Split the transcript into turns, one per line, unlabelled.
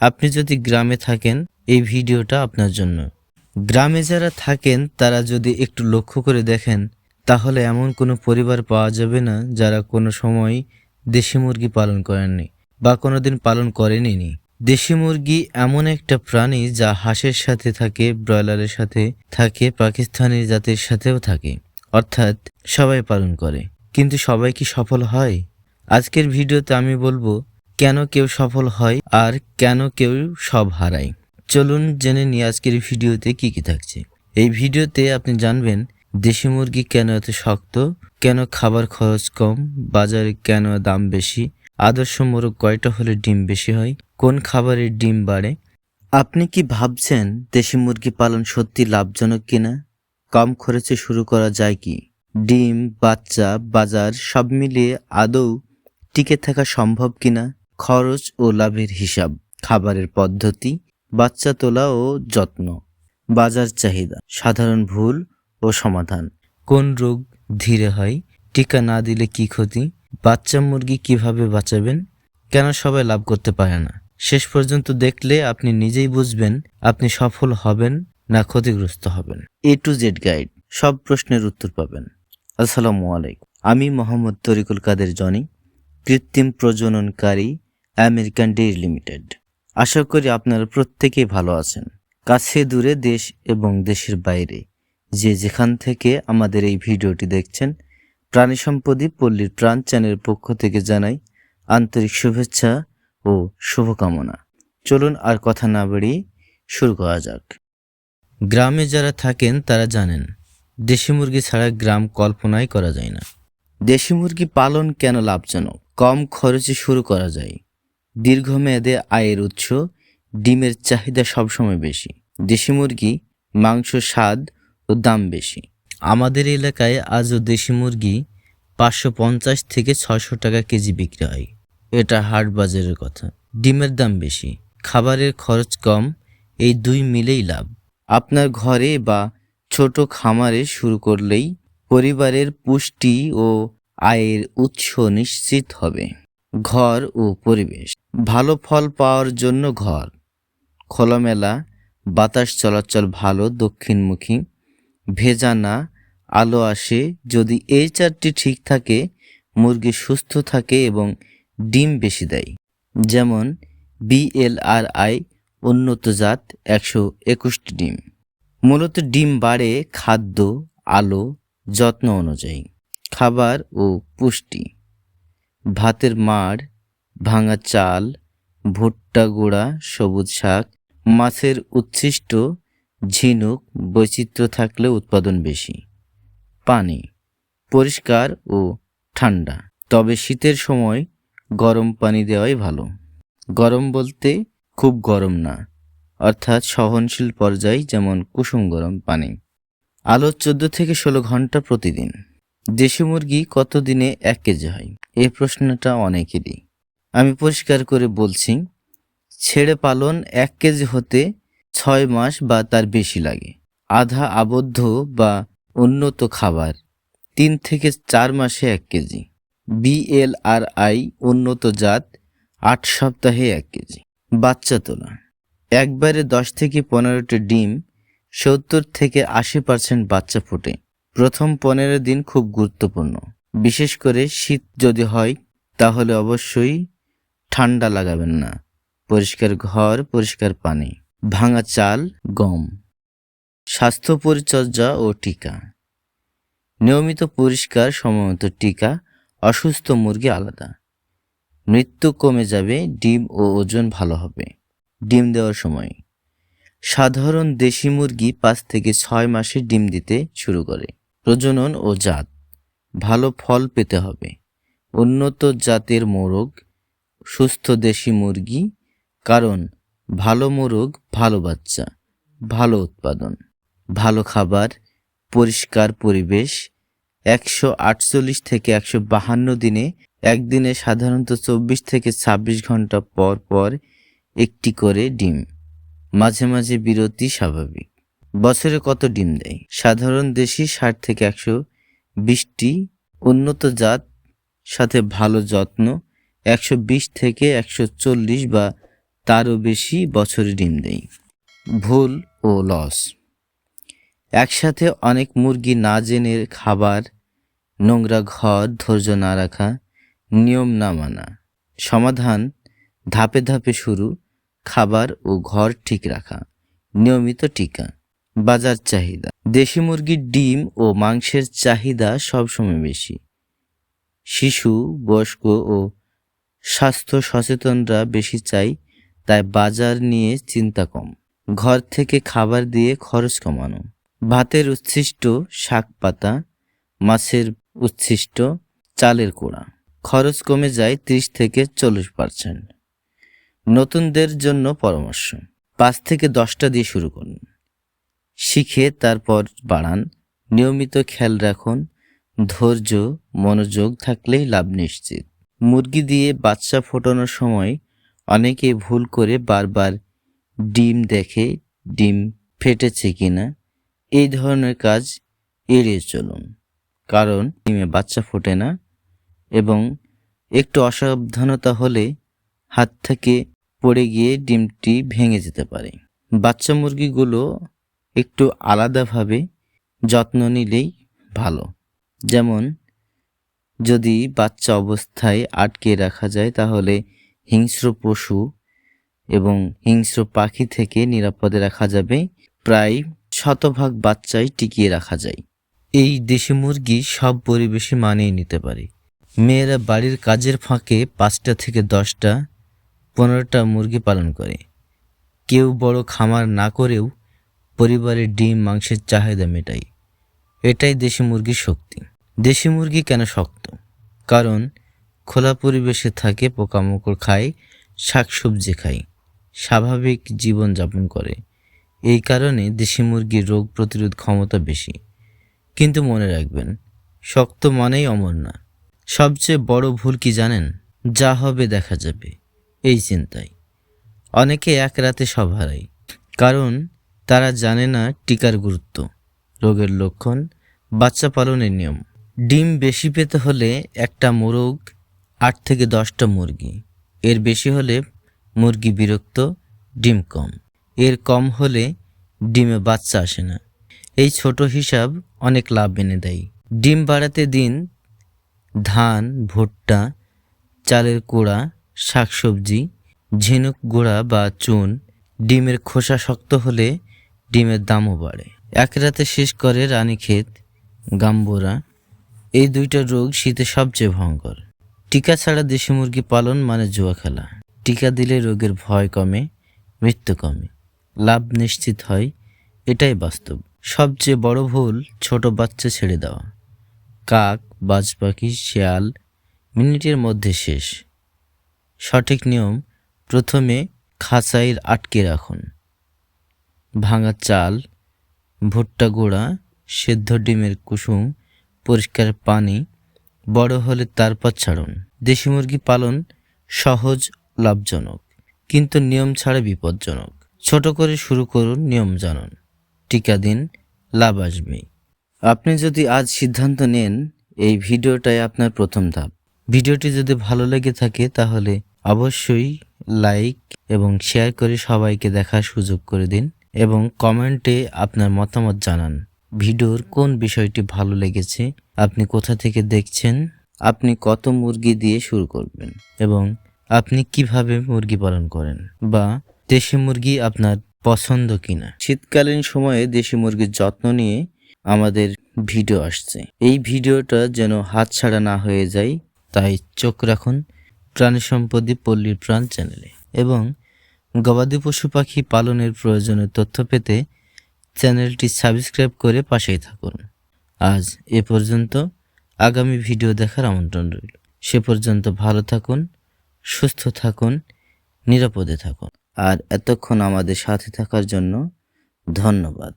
আপনি যদি গ্রামে থাকেন এই ভিডিওটা আপনার জন্য। গ্রামে যারা থাকেন তারা যদি একটু লক্ষ্য করে দেখেন তাহলে এমন কোনো পরিবার পাওয়া যাবে না যারা কোনো সময় দেশি মুরগি পালন করেননি বা কোনোদিন পালন করেনি। দেশি মুরগি এমন একটা প্রাণী যা হাঁসের সাথে থাকে, ব্রয়লারের সাথে থাকে, পাকিস্তানি জাতের সাথেও থাকে, অর্থাৎ সবাই পালন করে। কিন্তু সবাই কি সফল হয়? আজকের ভিডিওতে আমি বলবো কেন কেউ সফল হয় আর কেন কেউ সব হারায়। চলুন জেনে নিই আজকের ভিডিওতে কি কি থাকছে। এই ভিডিওতে আপনি জানবেন দেশি মুরগি কেন এত শক্ত, কেন খাবার খরচ কম, বাজারে কেন দাম বেশি, আদর্শ মোরগ কয়টা হলে ডিম বেশি হয়, কোন খাবারের ডিম বাড়ে। আপনি কি ভাবছেন দেশি মুরগি পালন সত্যি লাভজনক কিনা? কম খরচে শুরু করা যায় কি? ডিম, বাচ্চা, বাজার সব মিলিয়ে আদৌ টিকে থাকা সম্ভব কিনা? খরচ ও লাভের হিসাব, খাবারের পদ্ধতি, বাচ্চা তোলা ও যত্ন, বাজার চাহিদা, সাধারণ ভুল ও সমাধান, কোন রোগ ধীরে হয়, টিকা না দিলে কি ক্ষতি, বাচ্চা মুরগি কিভাবে বাঁচাবেন, কেন সবাই লাভ করতে পারে না। শেষ পর্যন্ত দেখলে আপনি নিজেই বুঝবেন আপনি সফল হবেন না ক্ষতিগ্রস্ত হবেন। A to Z গাইড, সব প্রশ্নের উত্তর পাবেন। আসসালামু আলাইকুম, আমি মোহাম্মদ তরিকুল কাদের জনি, কৃত্রিম প্রজননকারী আমেরিকান ডেইরি লিমিটেড। আশা করি আপনারা প্রত্যেকেই ভালো আছেন। কাছে দূরে, দেশ এবং দেশের বাইরে যে যেখান থেকে আমাদের এই ভিডিওটি দেখছেন, প্রাণী সম্পদই পল্লীর প্রাণ চ্যানেলের পক্ষ থেকে জানাই আন্তরিক শুভেচ্ছা ও শুভকামনা। চলুন আর কথা না বাড়িয়ে শুরু করা যাক। গ্রামে যারা থাকেন তারা জানেন দেশি মুরগি ছাড়া গ্রাম কল্পনাই করা যায় না। দেশি মুরগি পালন কেন লাভজনক? কম খরচে শুরু করা যায়, দীর্ঘমেয়াদে আয়ের উৎস, ডিমের চাহিদা সবসময় বেশি, দেশি মুরগি মাংস স্বাদ ও দাম বেশি। আমাদের এলাকায় আজও দেশি মুরগি 550 থেকে 600 টাকা কেজি বিক্রি হয়। এটা হাট বাজারের কথা। ডিমের দাম বেশি, খাবারের খরচ কম, এই দুই মিলেই লাভ। আপনার ঘরে বা ছোট খামারে শুরু করলেই পরিবারের পুষ্টি ও আয়ের উৎস নিশ্চিত হবে। ঘর ও পরিবেশ, ভালো ফল পাওয়ার জন্য ঘর, খোলামেলা বাতাস চলাচল ভালো, দক্ষিণমুখী, ভেজা না, আলো আসে। যদি এই চারটি ঠিক থাকে মুরগি সুস্থ থাকে এবং ডিম বেশি দেয়। যেমন BLRI উন্নত জাত 121টি ডিম। মূলত ডিম বাড়ে খাদ্য, আলো, যত্ন অনুযায়ী। খাবার ও পুষ্টি, ভাতের মাড়, ভাঙা চাল, ভুট্টা গুঁড়া, সবুজ শাক, মাছের উচ্ছিষ্ট, ঝিনুক, বৈচিত্র্য থাকলে উৎপাদন বেশি। পানি পরিষ্কার ও ঠান্ডা, তবে শীতের সময় গরম পানি দেওয়াই ভালো। গরম বলতে খুব গরম না, অর্থাৎ সহনশীল পর্যায়, যেমন কুসুম গরম পানি। আলো 14 থেকে 16 ঘন্টা প্রতিদিন। দেশি মুরগি কতদিনে 1 কেজি হয়? এই প্রশ্নটা অনেকেরই। আমি পরিষ্কার করে বলছি, ছেড়ে পালন 1 কেজি হতে 6 মাস বা তার বেশি লাগে। আধা আবদ্ধ বা উন্নত খাবার 3 থেকে 4 মাসে 1 কেজি। BLRI উন্নত জাত 8 সপ্তাহে 1 কেজি। বাচ্চা তোলা, একবারে 10 থেকে 15টি ডিম, 70 থেকে 80% বাচ্চা ফোটে। প্রথম 15 দিন খুব গুরুত্বপূর্ণ, বিশেষ করে শীত যদি হয় তাহলে অবশ্যই ঠান্ডা লাগাবেন না। পরিষ্কার ঘর, পরিষ্কার পানি, ভাঙা চাল, গম। স্বাস্থ্য পরিচর্যা ও টিকা, নিয়মিত পরিষ্কার, সময়মত টিকা, অসুস্থ মুরগি আলাদা। মৃত্যু কমে যাবে, ডিম ও ওজন ভালো হবে। ডিম দেওয়ার সময়, সাধারণ দেশি মুরগি 5 থেকে 6 মাসে ডিম দিতে শুরু করে। প্রজনন ও জাত, ভালো ফল পেতে হবে। উন্নত জাতের মোরগ, সুস্থ দেশি মুরগি, কারণ ভালো মোরগ ভালো বাচ্চা, ভালো উৎপাদন। ভালো খাবার, পরিষ্কার পরিবেশ, 148 থেকে 152 দিনে, একদিনে সাধারণত 24 থেকে 26 ঘন্টা পর পর একটি করে ডিম, মাঝে মাঝে বিরতি স্বাভাবিক। বছরে কত ডিম দেয়? সাধারণ দেশি 60 থেকে 120টি, উন্নত জাত সাথে ভালো যত্ন 120 থেকে 140 বা তারও বেশি বছরে ডিম দেয়। ভুল ও লস। একসাথে অনেক মুরগি না জেনে খাবার, নোংরা ঘর, ধৈর্য না রাখা, নিয়ম না মানা। সমাধান: ধাপে ধাপে শুরু, খাবার ও ঘর ঠিক রাখা, নিয়মিত টিকা। বাজার চাহিদা: দেশি মুরগির ডিম ও মাংসের চাহিদা সবসময় বেশি। শিশু, বয়স্ক ও স্বাস্থ্য সচেতনরা বেশি চাই, তাই বাজার নিয়ে চিন্তা কম। ঘর থেকে খাবার দিয়ে খরচ কমানো। ভাতের উচ্ছিষ্ট, শাক পাতা, মাছের উচ্ছিষ্ট, চালের কোড়া। খরচ কমে যায় 30 থেকে 40%। নতুনদের জন্য পরামর্শ: 5 থেকে 10টা দিয়ে শুরু করুন, শিখে তারপর বাড়ান। নিয়মিত খেয়াল রাখুন, ধৈর্য মনোযোগ থাকলেই লাভ নিশ্চিত। মুরগি দিয়ে বাচ্চা ফোটানোর সময় অনেকে ভুল করে বারবার ডিম দেখে ডিম ফেটেছে কিনা। এই ধরনের কাজ এড়িয়ে চলুন, কারণ ডিমে বাচ্চা ফোটে না এবং একটু অসাবধানতা হলে হাত থেকে পড়ে গিয়ে ডিমটি ভেঙে যেতে পারে। বাচ্চা মুরগিগুলো একটু আলাদাভাবে যত্ন নিলেই ভালো। যেমন যদি বাচ্চা অবস্থায় আটকে রাখা যায় তাহলে হিংস্র পশু এবং হিংস্র পাখি থেকে নিরাপদে রাখা যাবে। প্রায় 100% বাচ্চাই টিকিয়ে রাখা যায়। এই দেশি মুরগি সব পরিবেশে মানিয়ে নিতে পারে। মেয়েরা বাড়ির কাজের ফাঁকে 5টা থেকে 10টা 15টা মুরগি পালন করে। কেউ বড় খামার না করেও পরিবারের ডিম মাংসের চাহিদা মেটায়। এটাই দেশি মুরগির শক্তি। দেশি মুরগি কেন শক্ত? কারণ খোলা পরিবেশে থাকে, পোকামাকড় খায়, শাকসবজি খায়, স্বাভাবিক জীবনযাপন করে। এই কারণে দেশি মুরগির রোগ প্রতিরোধ ক্ষমতা বেশি। কিন্তু মনে রাখবেন, শক্ত মানেই অমর না। সবচেয়ে বড় ভুল কি জানেন? যা হবে দেখা যাবে, এই চিন্তায় অনেকে এক রাতে সব হারায়। কারণ তারা জানে না টিকার গুরুত্ব, রোগের লক্ষণ, বাচ্চা পালনের নিয়ম। ডিম বেশি পেতে হলে একটা মোরগ 8 থেকে 10টা মুরগি। এর বেশি হলে মুরগি বিরক্ত, ডিম কম। এর কম হলে ডিমে বাচ্চা আসে না। এই ছোট হিসাব অনেক লাভ এনে দেয়। ডিম বাড়াতে দিন ধান, ভুট্টা, চালের কোড়া, শাকসবজি, ঝিনুক গুঁড়া বা চুন। ডিমের খোসা শক্ত হলে ডিমের দামও বাড়ে। এক রাতে শেষ করে রানীক্ষেত, গাম্বোরা, এই 2টা রোগ শীতে সবচেয়ে ভয়ঙ্কর। টিকা ছাড়া দেশি মুরগি পালন মানে জুয়া খেলা। টিকা দিলে রোগের ভয় কমে, মৃত্যু কমে, লাভ নিশ্চিত হয়। এটাই বাস্তব। সবচেয়ে বড় ভুল ছোট বাচ্চা ছেড়ে দেওয়া। কাক, বাজ পাখি, শেয়াল মিনিটের মধ্যে শেষ। সঠিক নিয়ম: প্রথমে খাঁচায় আটকে রাখুন। ভাঙা চাল, ভুট্টা গুঁড়া, সেদ্ধ ডিমের কুসুম, পরিষ্কার পানি। বড় হলে তারপর ছাড়ুন। দেশি মুরগি পালন সহজ, লাভজনক, কিন্তু নিয়ম ছাড়া বিপজ্জনক। ছোট করে শুরু করুন, নিয়ম জানুন, টিকা দিন, লাভ আসবে। আপনি যদি আজ সিদ্ধান্ত নেন, এই ভিডিওটাই আপনার প্রথম ধাপ। ভিডিওটি যদি ভালো লেগে থাকে তাহলে অবশ্যই লাইক এবং শেয়ার করে সবাইকে দেখার সুযোগ করে দিন এবং কমেন্টে আপনার মতামত জানান। ভিডিওর কোন বিষয়টি ভালো লেগেছে, আপনি কোথা থেকে দেখছেন, আপনি কত মুরগি দিয়ে শুরু করবেন এবং আপনি কিভাবে মুরগি পালন করেন, বা দেশি মুরগি আপনার পছন্দ কিনা। শীতকালীন সময়ে দেশি মুরগির যত্ন নিয়ে আমাদের ভিডিও আসছে। এই ভিডিওটা যেন হাতছাড়া না হয়ে যায়, তাই চোখ রাখুন প্রাণী সম্পদে পল্লীর প্রাণ চ্যানেলে। এবং গবাদি পশু পাখি পালনের প্রয়োজনীয় তথ্য পেতে চ্যানেলটি সাবস্ক্রাইব করে পাশেই থাকুন। আজ এ পর্যন্ত। আগামী ভিডিও দেখার আমন্ত্রণ রইল। সে পর্যন্ত ভালো থাকুন, সুস্থ থাকুন, নিরাপদে থাকুন। আর এতক্ষণ আমাদের সাথে থাকার জন্য ধন্যবাদ।